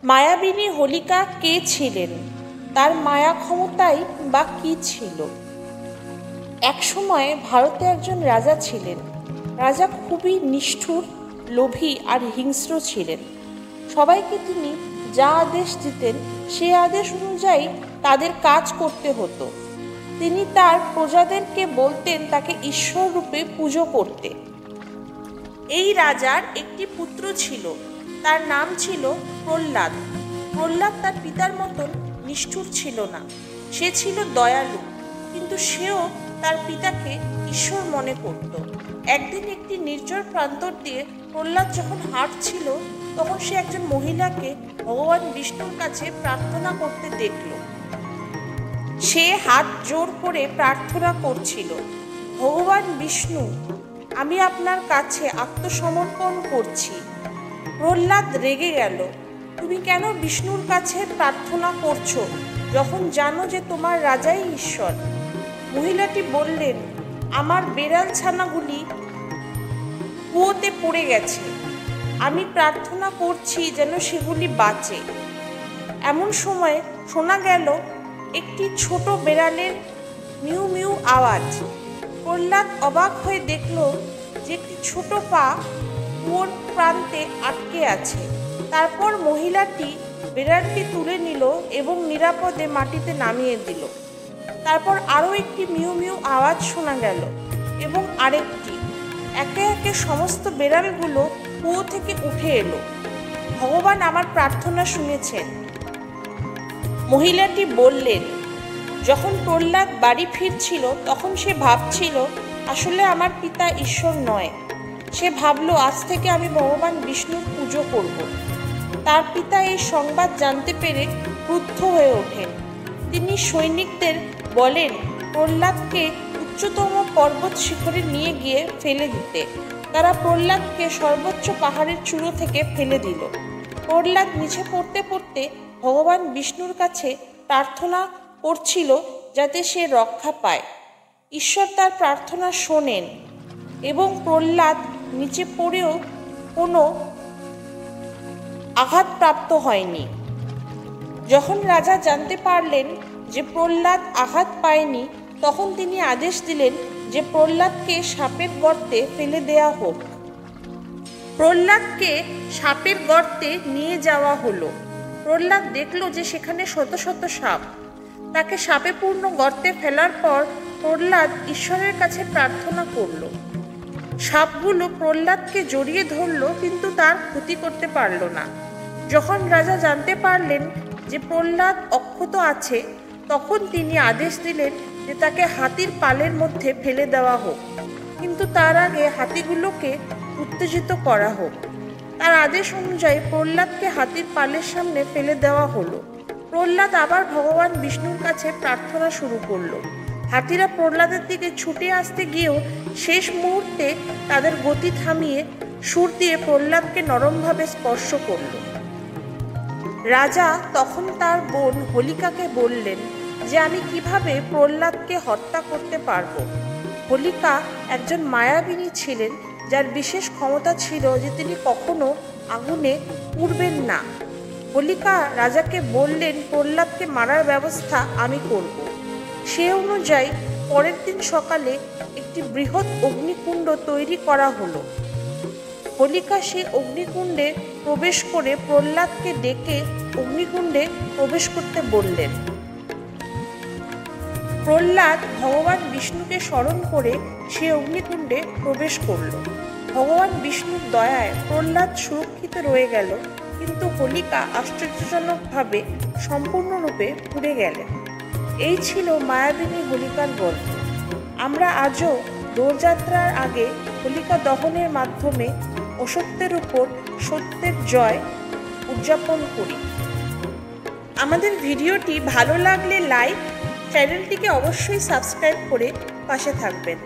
মায়াবিনী হোলিকা কে ছিলেন? তার মায়া ক্ষমতাই বা কী ছিল? একসময় ভারতে একজন রাজা ছিলেন। রাজা খুবই নিষ্ঠুর, লোভী আর হিংস্র ছিলেন। সবাইকে তিনি যা আদেশ দিতেন সে আদেশ অনুযায়ী তাদের কাজ করতে হতো। তিনি তার প্রজাদেরকে বলতেন তাকে ঈশ্বর রূপে পুজো করতে। এই রাজার একটি পুত্র ছিল, তার নাম ছিল প্রহ্লাদ। প্রহ্লাদ তার পিতার মতন নিষ্ঠুর ছিল না, সে ছিল দয়ালু, কিন্তু সেও তার পিতাকে ঈশ্বর মনে করত। একদিন একটি নির্জন প্রান্তর দিয়ে প্রহ্লাদ যখন হাঁটছিল, তখন সে একজন মহিলাকে ভগবান বিষ্ণুর কাছে প্রার্থনা করতে দেখল। সে হাত জোর করে প্রার্থনা করছিল, ভগবান বিষ্ণু, আমি আপনার কাছে আত্মসমর্পণ করছি। প্রহ্লাদ রেগে গেল, তুমি কেন বিষ্ণুর কাছে প্রার্থনা করছো যখন জানো যে তোমার রাজাই ঈশ্বর? মহিলাটি বললেন, আমার বেড়াল ছানাগুলি কুয়োতে পড়ে গেছে, আমি প্রার্থনা করছি যেন সেগুলি বাঁচে। এমন সময় শোনা গেল একটি ছোট বেড়ালের মিউ মিউ আওয়াজ। প্রহ্লাদ অবাক হয়ে দেখল যে একটি ছোট পা কুয়োর প্রান্তে আটকে আছে। তারপর মহিলাটি বেড়ালটি তুলে নিল এবং নিরাপদে মাটিতে নামিয়ে দিল। তারপর আরও একটি মিউ মিউ আওয়াজ শোনা গেল এবং আরেকটি। একে একে সমস্ত বেড়ালগুলো কুয়ো থেকে উঠে এলো। ভগবান আমার প্রার্থনা শুনেছেন, মহিলাটি বললেন। যখন প্রহ্লাদ বাড়ি ফিরছিল তখন সে ভাবছিল, আসলে আমার পিতা ঈশ্বর নয়। সে ভাবল, আজ থেকে আমি ভগবান বিষ্ণুর পুজো করব। তার পিতা এই সংবাদ জানতে পেরে ক্রুদ্ধ হয়ে ওঠেন। তিনি সৈনিকদের বলেন প্রহ্লাদকে উচ্চতম পর্বত শিখরে নিয়ে গিয়ে ফেলে দিতে। তারা প্রহ্লাদকে সর্বোচ্চ পাহাড়ের চূড়ো থেকে ফেলে দিল। প্রহ্লাদ নিচে পড়তে পড়তে ভগবান বিষ্ণুর কাছে প্রার্থনা করছিল যাতে সে রক্ষা পায়। ঈশ্বর তার প্রার্থনা শোনেন এবং প্রহ্লাদ নিচে পড়েও কোনো আঘাতপ্রাপ্ত হয়নি। যখন রাজা জানতে পারলেন যে প্রহ্লাদ আঘাত পায়নি, তখন তিনি আদেশ দিলেন যে প্রহ্লাদকে সাপের গর্তে ফেলে দেয়া হোক। প্রহ্লাদকে সাপের গর্তে নিয়ে যাওয়া হলো। প্রহ্লাদ দেখল যে সেখানে শত শত সাপ। তাকে সাপে পূর্ণ গর্তে ফেলার পর প্রহ্লাদ ঈশ্বরের কাছে প্রার্থনা করল। সাপগুলো প্রহ্লাদকে জড়িয়ে ধরল, কিন্তু তার ক্ষতি করতে পারল না। যখন রাজা জানতে পারলেন যে প্রহ্লাদ অক্ষত আছে, তখন তিনি আদেশ দিলেন যে তাকে হাতির পালের মধ্যে ফেলে দেওয়া হোক, কিন্তু তার আগে হাতিগুলোকে উত্তেজিত করা হোক। তার আদেশ অনুযায়ী প্রহ্লাদকে হাতির পালের সামনে ফেলে দেওয়া হলো। প্রহ্লাদ আবার ভগবান বিষ্ণুর কাছে প্রার্থনা শুরু করলো। হাতিরা প্রহ্লাদের দিকে ছুটে আসতে গিয়েও শেষ মুহূর্তে তাদের গতি থামিয়ে সুর দিয়ে প্রহ্লাদকে নরমভাবে স্পর্শ করল। রাজা তখন তার বোন হোলিকাকে বললেন যে আমি কিভাবে প্রহ্লাদকে হত্যা করতে পারব। হোলিকা একজন মায়াবিনী ছিলেন, যার বিশেষ ক্ষমতা ছিল যে তিনি কখনো আগুনে পুড়বেন না। হোলিকা রাজাকে বললেন প্রহ্লাদকে মারার ব্যবস্থা আমি করব। সে অনুযায়ী পরের দিন সকালে একটি বৃহৎ অগ্নিকুণ্ড তৈরি করা হলো। হোলিকা সেই অগ্নিকুণ্ডে প্রবেশ করে প্রহ্লাদকে ডেকে অগ্নিকুণ্ডে প্রবেশ করতে বললেন। প্রহ্লাদ ভগবান বিষ্ণুকে স্মরণ করে সে অগ্নিকুণ্ডে প্রবেশ করল। ভগবান বিষ্ণুর দয়ায় প্রহ্লাদ সুরক্ষিত রয়ে গেল, কিন্তু হোলিকা আশ্চর্যজনকভাবে সম্পূর্ণরূপে পুড়ে গেলেন। এই ছিল মায়াবিনী হোলিকার গল্প। আমরা আজও দোলযাত্রার আগে হোলিকা দহনের মাধ্যমে অসত্যের উপর সত্যের জয় উদযাপন করি। আমাদের ভিডিওটি ভালো লাগলে লাইক, চ্যানেলটিকে অবশ্যই সাবস্ক্রাইব করে পাশে থাকবেন।